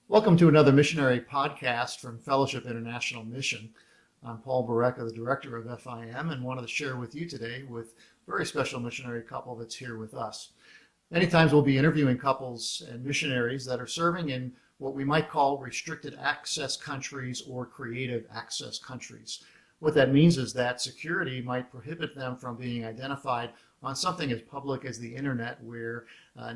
Welcome to another missionary podcast from Fellowship International Mission. I'm Paul Barreca, the director of FIM, and wanted to share with you today with a very special missionary couple that's here with us. Many times we'll be interviewing couples and missionaries that are serving in what we might call restricted access countries or creative access countries. What that means is that security might prohibit them from being identified on something as public as the internet, where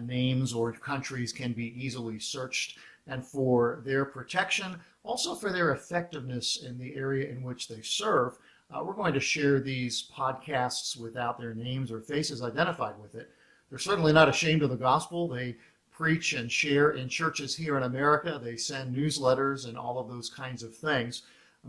names or countries can be easily searched, and for their protection, also for their effectiveness in the area in which they serve. We're going to share these podcasts without their names or faces identified with it. They're certainly not ashamed of the gospel. They preach and share in churches here in America. They send newsletters and all of those kinds of things.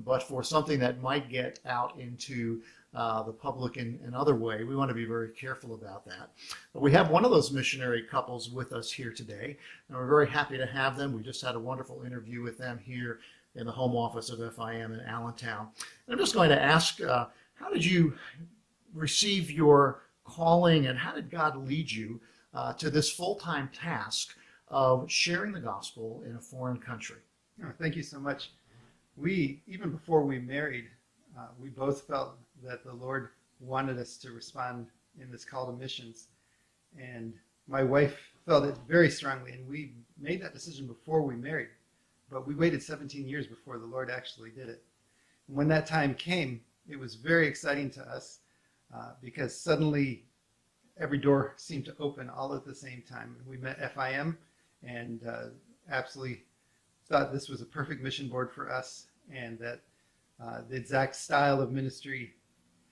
But for something that might get out into the public in another way, we want to be very careful about that. But we have one of those missionary couples with us here today, and we're very happy to have them. We just had a wonderful interview with them here in the home office of FIM in Allentown. And I'm just going to ask, how did you receive your calling, and how did God lead you to this full-time task of sharing the gospel in a foreign country? Oh, thank you so much. Even before we married, we both felt that the Lord wanted us to respond in this call to missions. And my wife felt it very strongly, and we made that decision before we married. But we waited 17 years before the Lord actually did it. And when that time came, it was very exciting to us because suddenly every door seemed to open all at the same time. We met FIM and absolutely thought this was a perfect mission board for us, and that the exact style of ministry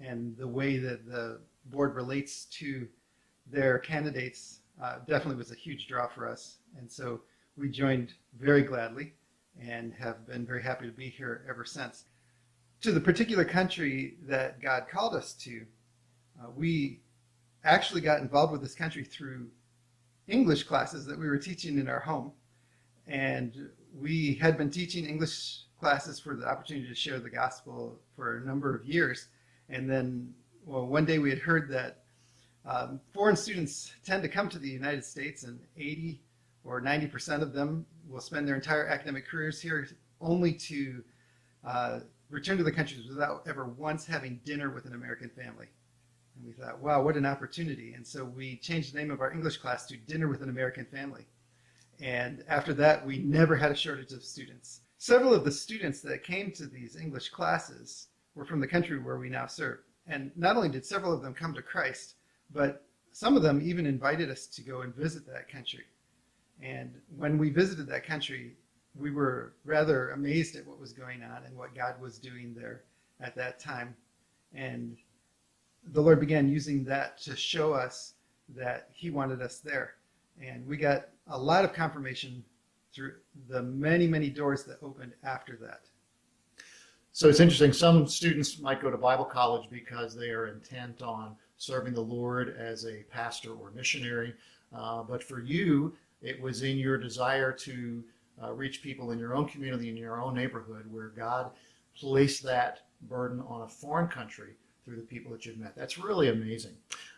and the way that the board relates to their candidates definitely was a huge draw for us. And so we joined very gladly and have been very happy to be here ever since. To the particular country that God called us to, we actually got involved with this country through English classes that we were teaching in our home. And we had been teaching English classes for the opportunity to share the gospel for a number of years. And then, one day we had heard that foreign students tend to come to the United States, and 80 or 90% of them will spend their entire academic careers here, only to return to the countries without ever once having dinner with an American family. And we thought, wow, what an opportunity. And so we changed the name of our English class to Dinner with an American Family. And after that, we never had a shortage of students. Several of the students that came to these English classes were from the country where we now serve. And not only did several of them come to Christ, but some of them even invited us to go and visit that country. And when we visited that country, we were rather amazed at what was going on and what God was doing there at that time. And the Lord began using that to show us that He wanted us there. And we got a lot of confirmation through the many, many doors that opened after that. So it's interesting. Some students might go to Bible college because they are intent on serving the Lord as a pastor or missionary. But for you, it was in your desire to reach people in your own community, in your own neighborhood, where God placed that burden on a foreign country through the people that you've met. That's really amazing.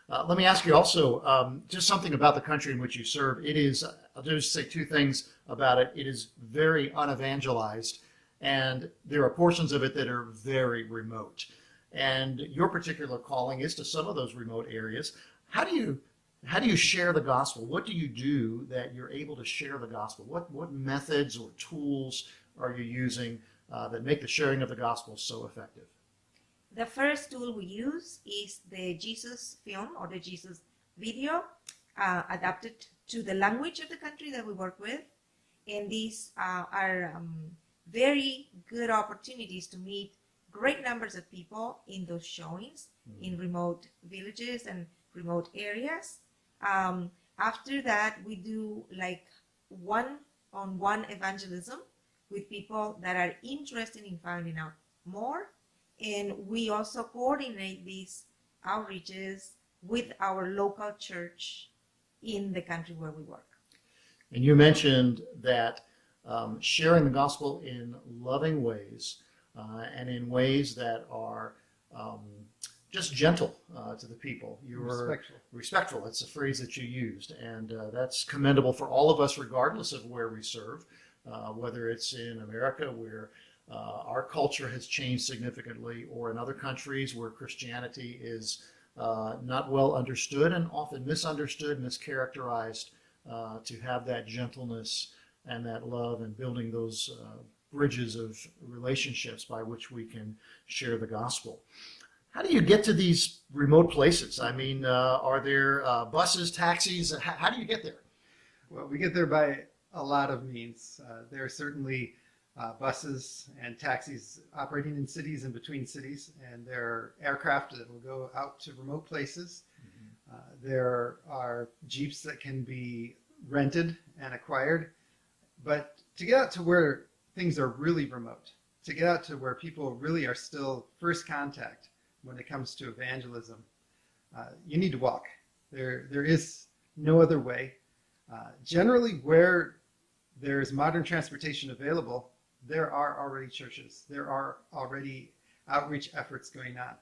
Let me ask you also just something about the country in which you serve. It is, I'll just say two things about it. It is very unevangelized, and there are portions of it that are very remote. And your particular calling is to some of those remote areas. How do you share the gospel? What do you do that you're able to share the gospel? What methods or tools are you using that make the sharing of the gospel so effective? The first tool we use is the Jesus film or the Jesus video adapted to the language of the country that we work with. And these are very good opportunities to meet great numbers of people in those showings in remote villages and remote areas. After that, we do like one-on-one evangelism with people that are interested in finding out more. And we also coordinate these outreaches with our local church in the country where we work. And you mentioned that sharing the gospel in loving ways and in ways that are just gentle to the people. You were respectful. That's the phrase that you used. And that's commendable for all of us, regardless of where we serve. whether it's in America where our culture has changed significantly, or in other countries where Christianity is not well understood and often misunderstood, mischaracterized, to have that gentleness and that love and building those bridges of relationships by which we can share the gospel. How do you get to these remote places? I mean, are there buses, taxis? How do you get there? Well, we get there by a lot of means. There are certainly buses and taxis operating in cities and between cities, and there are aircraft that will go out to remote places. There are Jeeps that can be rented and acquired. But to get out to where things are really remote, to get out to where people really are still first contact when it comes to evangelism, you need to walk. There is no other way. Generally, where there's modern transportation available, there are already churches. There are already outreach efforts going on.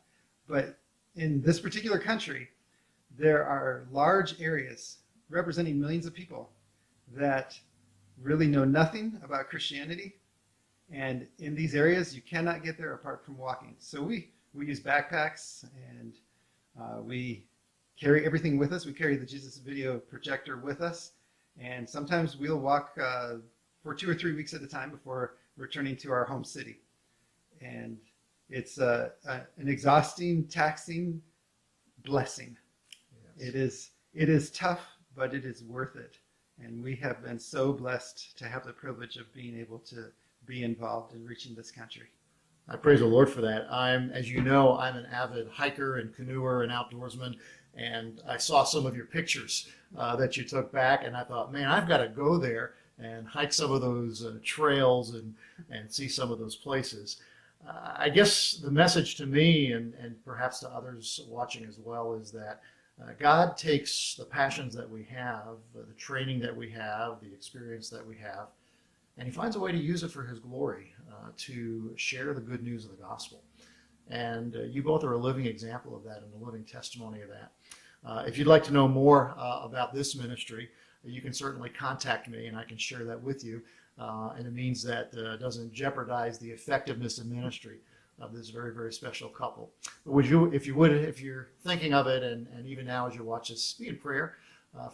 But in this particular country, there are large areas representing millions of people that really know nothing about Christianity. And in these areas, you cannot get there apart from walking. So we use backpacks, and we carry everything with us. We carry the Jesus video projector with us. And sometimes we'll walk for 2 or 3 weeks at a time before returning to our home city. And it's an exhausting, taxing blessing. Yes. It is tough, but it is worth it. And we have been so blessed to have the privilege of being able to be involved in reaching this country. I praise the Lord for that. As you know, I'm an avid hiker and canoeer and outdoorsman, and I saw some of your pictures that you took back, and I thought, man, I've got to go there and hike some of those trails and see some of those places. I guess the message to me, and perhaps to others watching as well, is that God takes the passions that we have, the training that we have, the experience that we have, and he finds a way to use it for his glory, to share the good news of the gospel. And you both are a living example of that and a living testimony of that. If you'd like to know more about this ministry, you can certainly contact me and I can share that with you in a means that doesn't jeopardize the effectiveness of ministry of this very, very special couple. But would you, if you're thinking of it, and even now as you watch this, be in prayer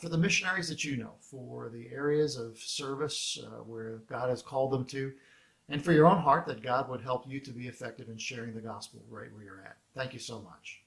for the missionaries that you know, for the areas of service where God has called them to, and for your own heart that God would help you to be effective in sharing the gospel right where you're at. Thank you so much.